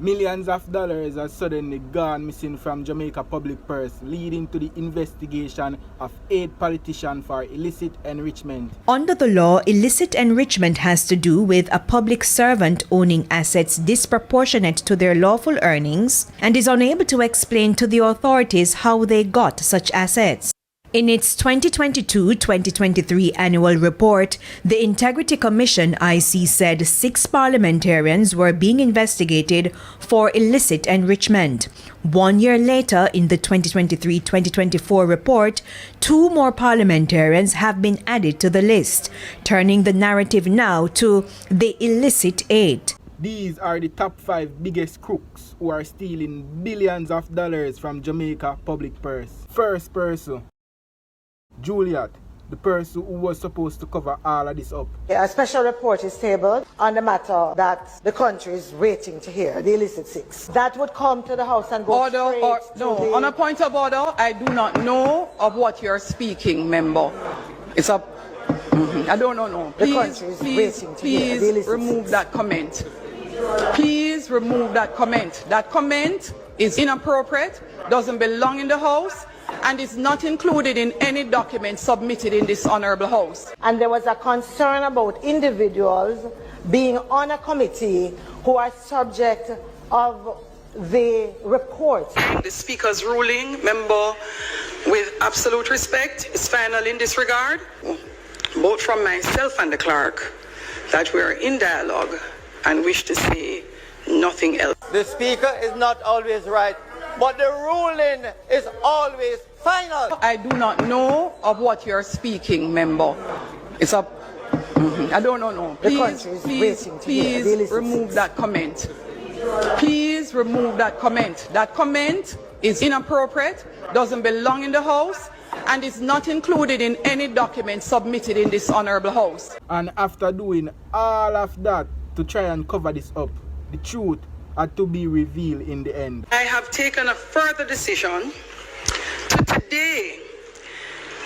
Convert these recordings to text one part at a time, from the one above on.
Millions of dollars are suddenly gone missing from Jamaica public purse, leading to the investigation of 8 politicians for illicit enrichment. Under the law, illicit enrichment has to do with a public servant owning assets disproportionate to their lawful earnings and is unable to explain to the authorities how they got such assets. In its 2022-2023 annual report, the Integrity Commission (IC) said 6 parliamentarians were being investigated for illicit enrichment. 1 year later, in the 2023-2024 report, 2 more parliamentarians have been added to the list, turning the narrative now to the illicit 8. These are the top 5 biggest crooks who are stealing billions of dollars from Jamaica public purse. First person, Juliet, the person who was supposed to cover all of this up. A special report is tabled on the matter that the country is waiting to hear, the illicit 6. That would come to the House and go on a point of order, I do not know of what you're speaking, member. It's up. I don't know. No. The country is waiting to hear, the illicit 6. Remove that comment. Please remove that comment. That comment is inappropriate, doesn't belong in the House, and is not included in any document submitted in this honourable House. And there was a concern about individuals being on a committee who are subject of the report. The Speaker's ruling, member, with absolute respect, is final in this regard, both from myself and the clerk, that we are in dialogue and wish to say nothing else. The Speaker is not always right, but the ruling is always final. I do not know of what you're speaking, member. It's up. I don't know. No. The country is waiting to hear, the illicit 6. Remove that comment. Please remove that comment. That comment is inappropriate, doesn't belong in the House, and is not included in any document submitted in this honourable House. And after doing all of that to try and cover this up, the truth had to be revealed in the end. I have taken a further decision to today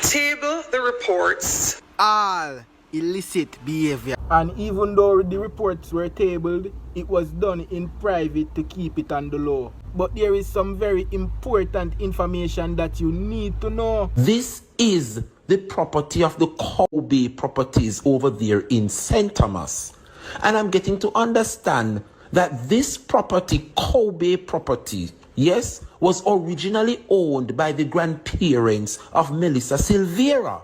table the reports. All illicit behavior. And even though the reports were tabled, it was done in private to keep it on the low. But there is some very important information that you need to know. This is the property of the Kobe properties over there in St. Thomas. And I'm getting to understand that this property, Kobe property, yes, was originally owned by the grandparents of Melissa Silvera.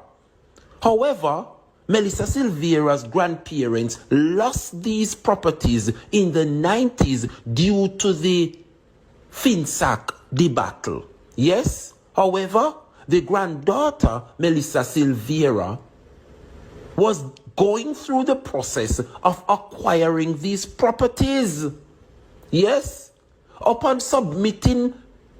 However, Melissa Silvera's grandparents lost these properties in the 90s due to the Finsack debacle. Yes, however, the granddaughter, Melissa Silvera, was going through the process of acquiring these properties. Yes, upon submitting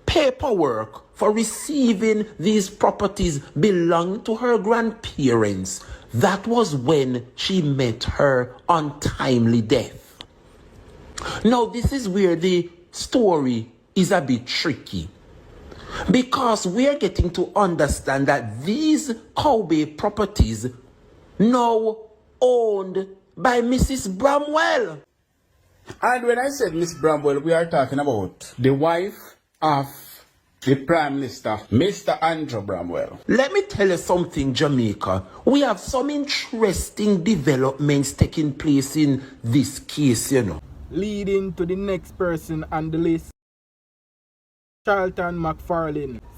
paperwork for receiving these properties belonging to her grandparents, that was when she met her untimely death. Now, this is where the story is a bit tricky, because we are getting to understand that these Kobe properties now owned by Mrs. Bramwell. And when I said Miss Bramwell, we are talking about the wife of the Prime Minister, Mr. Andrew Bramwell. Let me tell you something, Jamaica. We have some interesting developments taking place in this case, you know. Leading to the next person on the list, Charlton Mc,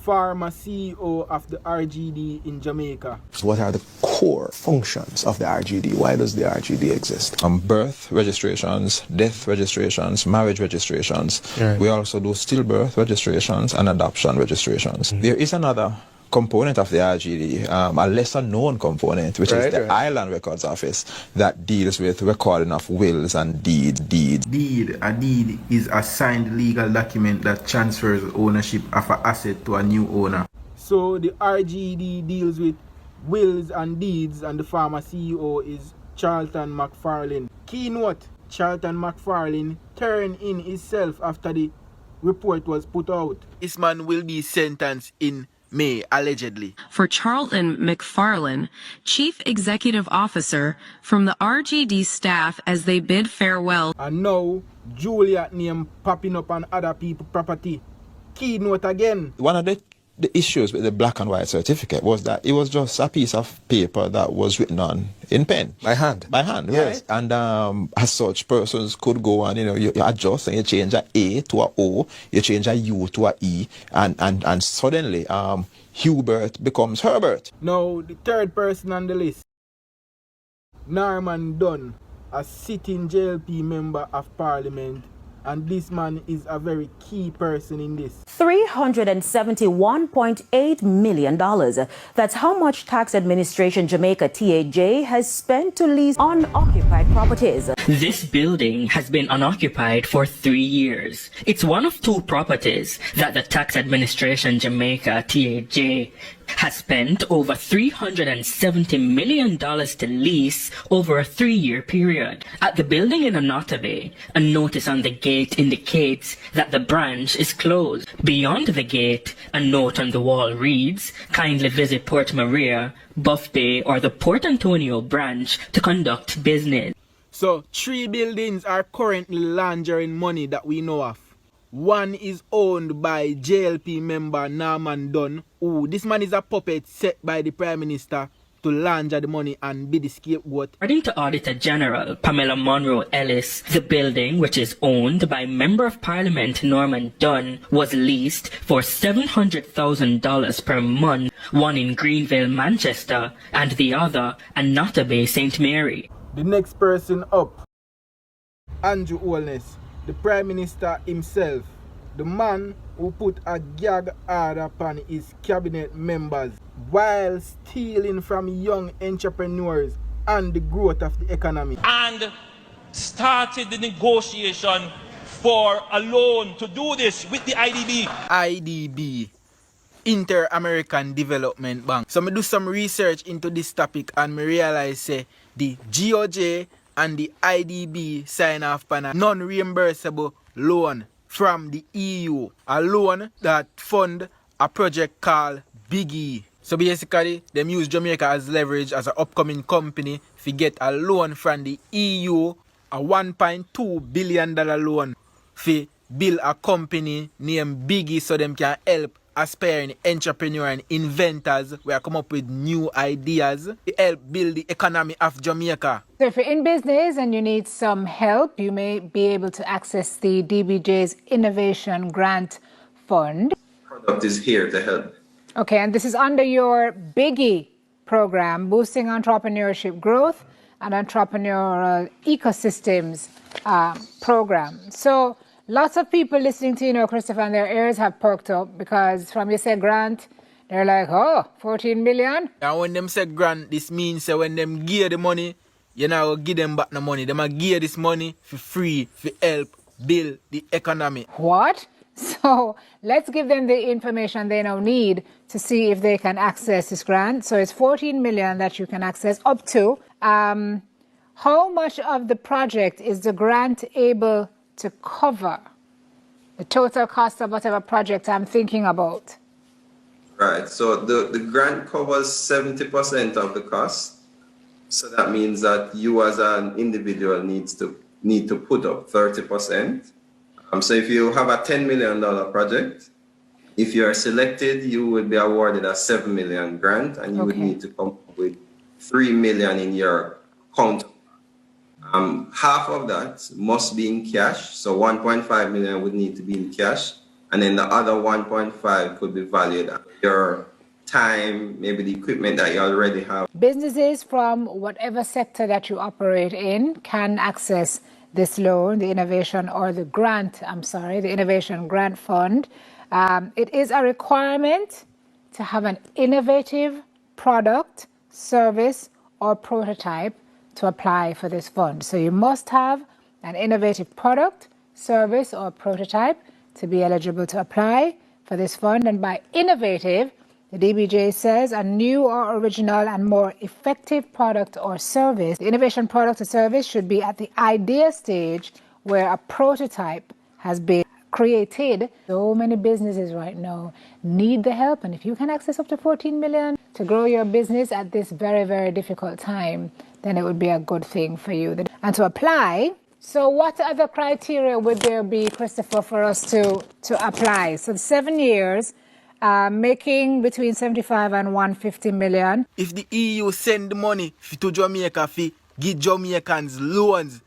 former CEO of the RGD in Jamaica. What are the core functions of the RGD? Why does the RGD exist? Birth registrations, death registrations, marriage registrations. Right. We also do stillbirth registrations and adoption registrations. There is another component of the RGD, a lesser known component, which is the Island Records Office, that deals with recording of wills and deeds. A deed is a signed legal document that transfers ownership of an asset to a new owner. So the RGD deals with wills and deeds, and the former CEO is Charlton Mc. Key note, Charlton Mc turned in himself after the report was put out. This man will be sentenced in May, allegedly. For Charlton Mc, Chief Executive Officer, from the RGD staff as they bid farewell. And now, Juliet name popping up on other people's property. Keynote again. One of the issues with the black and white certificate was that it was just a piece of paper that was written on in pen. By hand. By hand, Yes. right? And as such, persons could go and, you adjust and you change a A to a O, you change a U to a E, and suddenly Hubert becomes Herbert. Now, the third person on the list, Norman Dunn, a sitting JLP member of Parliament, and this man is a very key person in this. $371.8 million. That's how much Tax Administration Jamaica TAJ has spent to lease unoccupied properties. This building has been unoccupied for 3 years. It's one of 2 properties that the Tax Administration Jamaica TAJ has spent over $370 million to lease over a 3-year period. At the building in Anotabe, a notice on the gate indicates that the branch is closed. Beyond the gate, a note on the wall reads, "Kindly visit Port Maria, Buff Bay, or the Port Antonio branch to conduct business." So 3 buildings are currently laundering money that we know of. One is owned by JLP member Norman Dunn. This man is a puppet set by the Prime Minister to launder the money and be the scapegoat. According to Auditor General Pamela Monroe Ellis, the building, which is owned by Member of Parliament Norman Dunn, was leased for $700,000 per month, one in Greenville, Manchester, and the other at Notabay, St. Mary. The next person up, Andrew Holness, the Prime Minister himself, the man who put a gag order upon his cabinet members while stealing from young entrepreneurs and the growth of the economy. And started the negotiation for a loan to do this with the IDB. IDB, Inter-American Development Bank. So I do some research into this topic and I realize the GOJ and the IDB sign off on a non-reimbursable loan from the EU. A loan that fund a project called Big E. So basically, them use Jamaica as leverage as an upcoming company to get a loan from the EU, a $1.2 billion loan to build a company named Big E so them can help aspiring entrepreneurs and inventors where come up with new ideas to help build the economy of Jamaica. So if you're in business and you need some help, you may be able to access the DBJ's Innovation Grant Fund. Product is here to help. Okay, and this is under your Biggie program, boosting entrepreneurship growth and entrepreneurial ecosystems program. So lots of people listening to you know, Christopher, and their ears have perked up because from you said grant, they're like, oh, 14 million? And when them say grant, this means that when them give the money, you know, give them back the money. Them give this money for free, for help build the economy. What? So let's give them the information they now need to see if they can access this grant. So it's 14 million that you can access up to. How much of the project is the grant able to cover? The total cost of whatever project I'm thinking about. Right, so the grant covers 70% of the cost. So that means that you as an individual need to put up 30%. So if you have a $10 million project, if you are selected, you would be awarded a $7 million grant, and you would need to come up with $3 million in your account. Half of that must be in cash, so 1.5 million would need to be in cash, and then the other 1.5 could be valued at your time, maybe the equipment that you already have. Businesses from whatever sector that you operate in can access this loan, the Innovation Grant Fund. It is a requirement to have an innovative product, service, or prototype to apply for this fund. So you must have an innovative product, service, or prototype to be eligible to apply for this fund. And by innovative, the DBJ says a new or original and more effective product or service. The innovation product or service should be at the idea stage where a prototype has been created. So many businesses right now need the help, and if you can access up to 14 million to grow your business at this very, very difficult time, then it would be a good thing for you. And to apply, So what other criteria would there be, Christopher, for us to apply? So 7 years, making between 75 and 150 million. If the EU send the money to Jamaica to give Jamaicans loans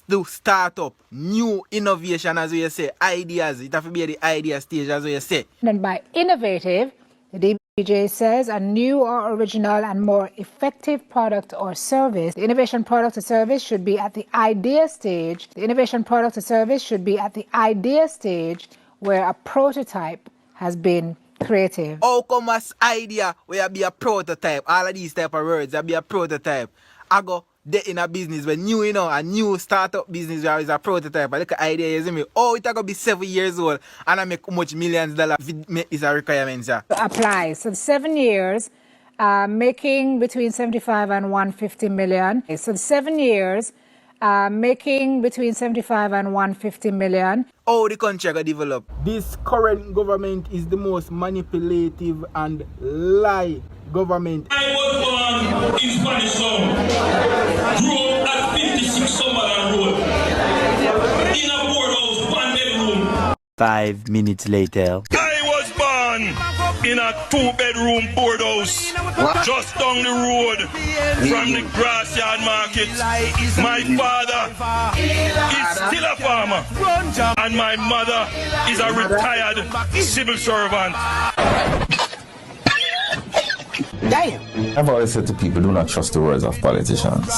to start up new innovation, as you say, ideas, it have to be at the idea stage, as you say. And by innovative, the DBJ says a new or original and more effective product or service. The innovation product or service should be at the idea stage. The innovation product or service should be at the idea stage where a prototype has been created. How come as idea where be a prototype? All of these type of words, there be a prototype. I go in a business when new, a new startup business where is a prototype. I look at idea, you see me. Oh, it's going to be 7 years old and I make how much millions of dollars if it make this a requirement, sir. Apply. So 7 years, making between 75 and 150 million. So 7 years, making between 75 and 150 million. How the country going to develop? This current government is the most manipulative and lie government. I was born in Spanish Town, grew up at 56 Summerland Road, in a boardhouse, 1 bedroom. 5 minutes later. I was born in a 2-bedroom boardhouse, just down the road from the Grassyard Market. My father is still a farmer, and my mother is a retired civil servant. Damn. I've always said to people, do not trust the words of politicians.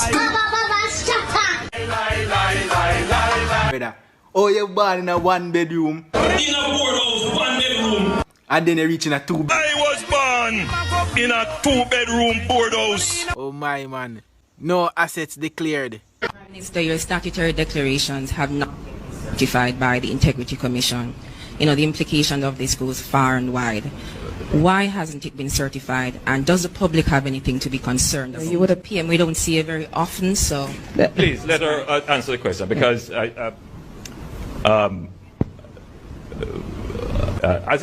Oh, you're born in a 1 bedroom. In a boardhouse, 1 bedroom. And then you reach in a 2 bedroom. I was born in a 2-bedroom boardhouse. Oh my man. No assets declared. Minister, your statutory declarations have not been certified by the Integrity Commission. You know, the implication of this goes far and wide. Why hasn't it been certified? And does the public have anything to be concerned about? You would have PM, we don't see it very often, so... Please, let her answer the question, because as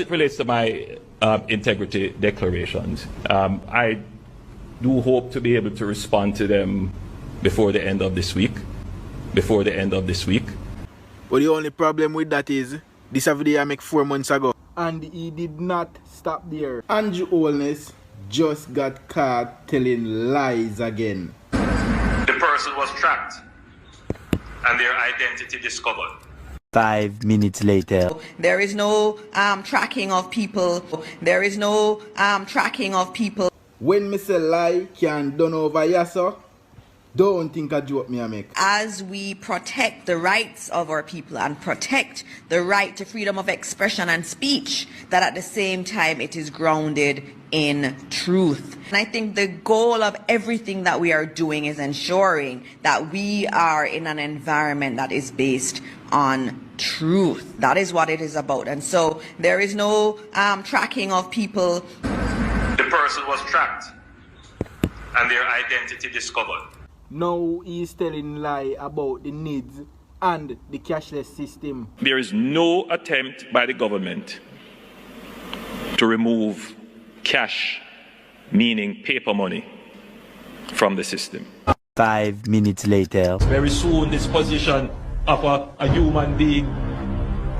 it relates to my integrity declarations, I do hope to be able to respond to them before the end of this week. But the only problem with that is, this video I make 4 months ago. And he did not stop there. Andrew Holness just got caught telling lies again. The person was tracked and their identity discovered. 5 minutes later. There is no tracking of people. There is no tracking of people. When me say lie can done over yasa, don't think a joke me I make. As we protect the rights of our people and protect the right to freedom of expression and speech, that at the same time it is grounded in truth. And I think the goal of everything that we are doing is ensuring that we are in an environment that is based on truth. That is what it is about. And so there is no tracking of people. The person was tracked and their identity discovered. Now he is telling lie about the needs and the cashless system. there is no attempt by the government to remove cash, meaning paper money, from the system. 5 minutes later. Very soon, this position of a human being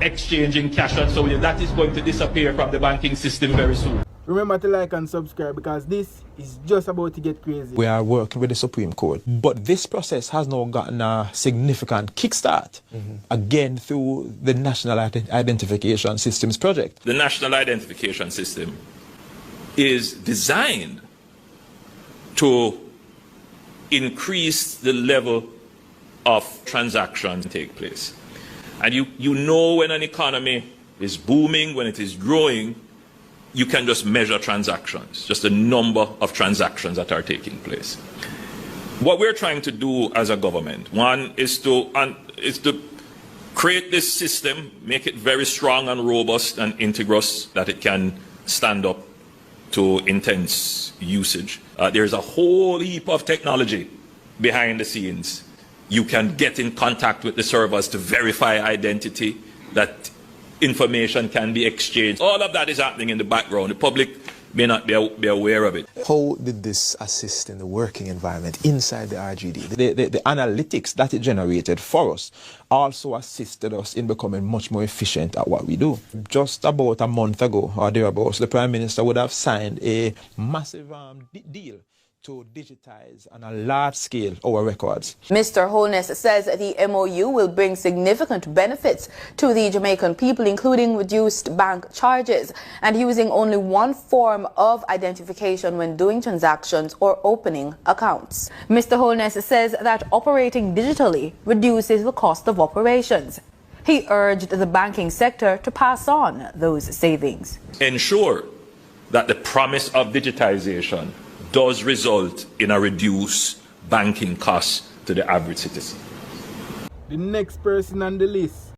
exchanging cash and so on, that is going to disappear from the banking system very soon. Remember to like and subscribe, because this is just about to get crazy. We are working with the Supreme Court, but this process has now gotten a significant kickstart, again through the National Identification Systems project. The National Identification System is designed to increase the level of transactions that take place. And you know when an economy is booming, when it is growing, you can just measure transactions, just the number of transactions that are taking place. What we're trying to do as a government, one, is to create this system, make it very strong and robust and integrous, that it can stand up to intense usage. There's a whole heap of technology behind the scenes. You can get in contact with the servers to verify identity, that information can be exchanged. All of that is happening in the background. The public may not be aware of it. How did this assist in the working environment inside the RGD? The analytics that it generated for us also assisted us in becoming much more efficient at what we do. Just about a month ago or thereabouts, the Prime Minister would have signed a massive deal to digitize on a large scale our records. Mr. Holness says the MOU will bring significant benefits to the Jamaican people, including reduced bank charges and using only one form of identification when doing transactions or opening accounts. Mr. Holness says that operating digitally reduces the cost of operations. He urged the banking sector to pass on those savings. Ensure that the promise of digitization does result in a reduced banking cost to the average citizen. The next person on the list,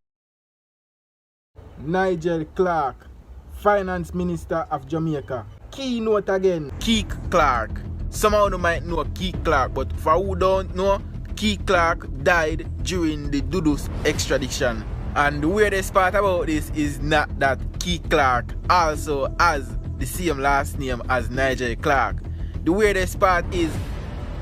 Nigel Clarke, Finance Minister of Jamaica. Keynote again, Keith Clarke. Some of you might know Keith Clarke, but for who don't know, Keith Clarke died during the Dudus extradition. And the weirdest part about this is not that Keith Clarke also has the same last name as Nigel Clarke. The weirdest part is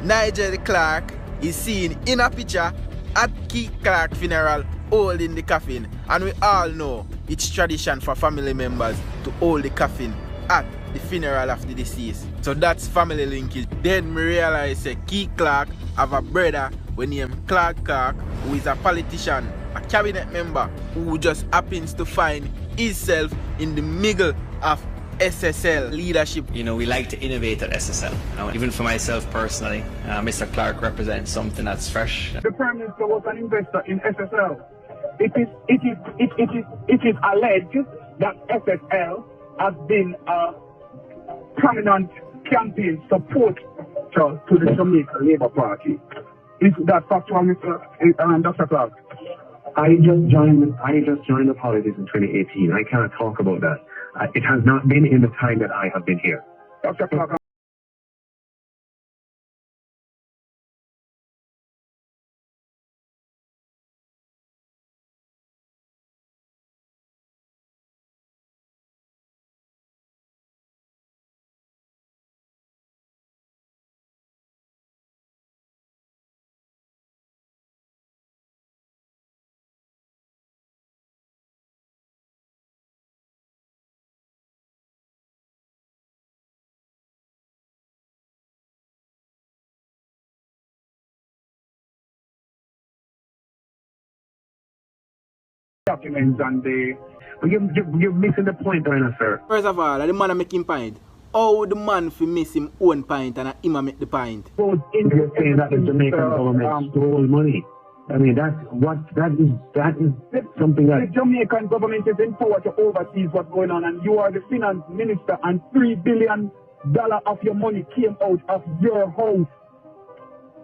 Nigel Clarke is seen in a picture at Keith Clarke funeral holding the coffin, and we all know it's tradition for family members to hold the coffin at the funeral of the deceased. So that's family linkage. Then we realize that Keith Clarke have a brother named Clarke Clarke, who is a politician, a cabinet member, who just happens to find himself in the middle of SSL leadership. You know, we like to innovate at SSL. You know, even for myself personally, Mr. Clarke represents something that's fresh. The Prime Minister was an investor in SSL. It is alleged that SSL has been a prominent campaign support to the Jamaica Labour Party. Is that factual, Dr. Clarke? I just joined the politics in 2018. I cannot talk about that. It has not been in the time that I have been here. Dr. Clarke. Documents and you're missing the point, right, sir. First of all, the man making point. How the man fi miss him own point and him make the point? You're saying that the Jamaican government stole money. I mean, that is something that the Jamaican government is in power to oversee what's going on, and you are the finance minister, and $3 billion of your money came out of your house,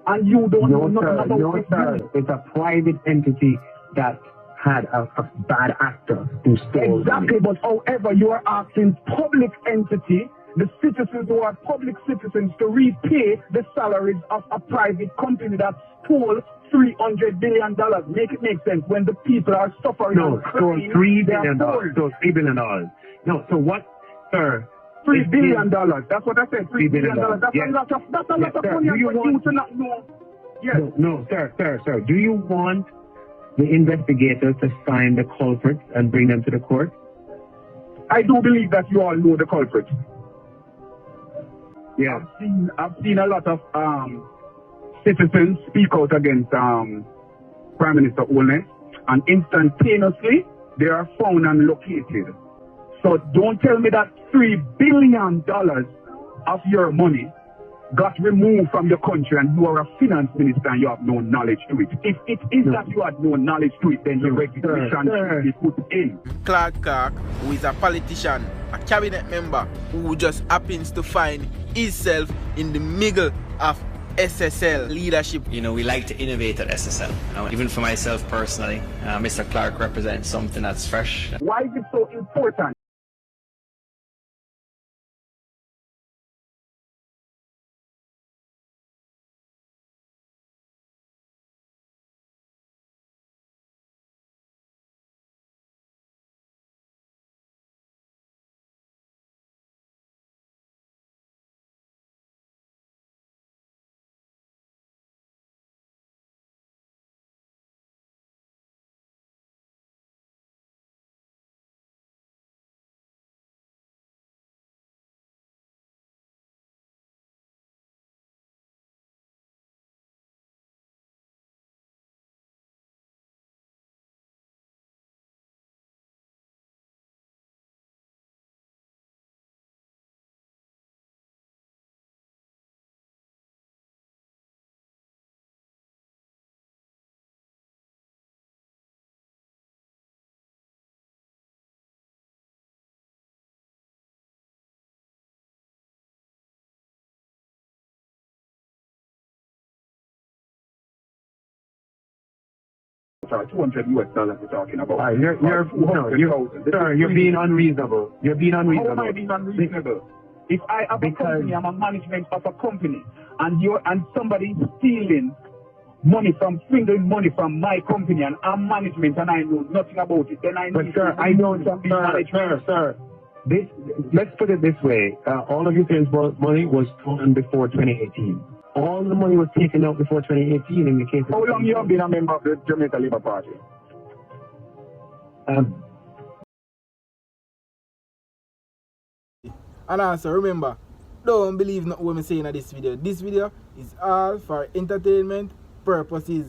and you don't know nothing about it. No, sir. It's a private entity that had a bad actor who stole exactly money. But however, you are asking public entity, the citizens who are public citizens, to repay the salaries of a private company that stole $300 billion. Make it make sense when the people are suffering. No, stole $3 billion. Stole $3 billion. No, so what, sir? $3 billion. That's what I said. $3 billion. That's a lot of money for you to not know. Yes. No, sir. Do you want the investigators to find the culprits and bring them to the court? I do believe that you all know the culprits. Yeah. I've seen a lot of citizens speak out against Prime Minister Holness, and instantaneously they are found and located. So don't tell me that $3 billion of your money got removed from the country and you are a finance minister and you have no knowledge to it. If it is that you had no knowledge to it, then the recognition should be put in. Clarke Clarke, who is a politician, a cabinet member, who just happens to find himself in the middle of SSL leadership. You know, we like to innovate at SSL. You know, even for myself personally, Mr. Clarke represents something that's fresh. Why is it so important? Sorry, $200 US we're talking about. You're being unreasonable. You're being unreasonable. How am I being unreasonable? If I have a company, I'm a management of a company, and somebody stealing money swindling money from my company, and I'm management, and I know nothing about it, then I need sir, I don't, sir. Let's put it this way. All of your parents' money was stolen before 2018. All the money was taken out before 2018 in the case of... How long you have been a member of the Jamaica Labour Party? And also remember, don't believe not what I'm saying in this video. This video is all for entertainment purposes.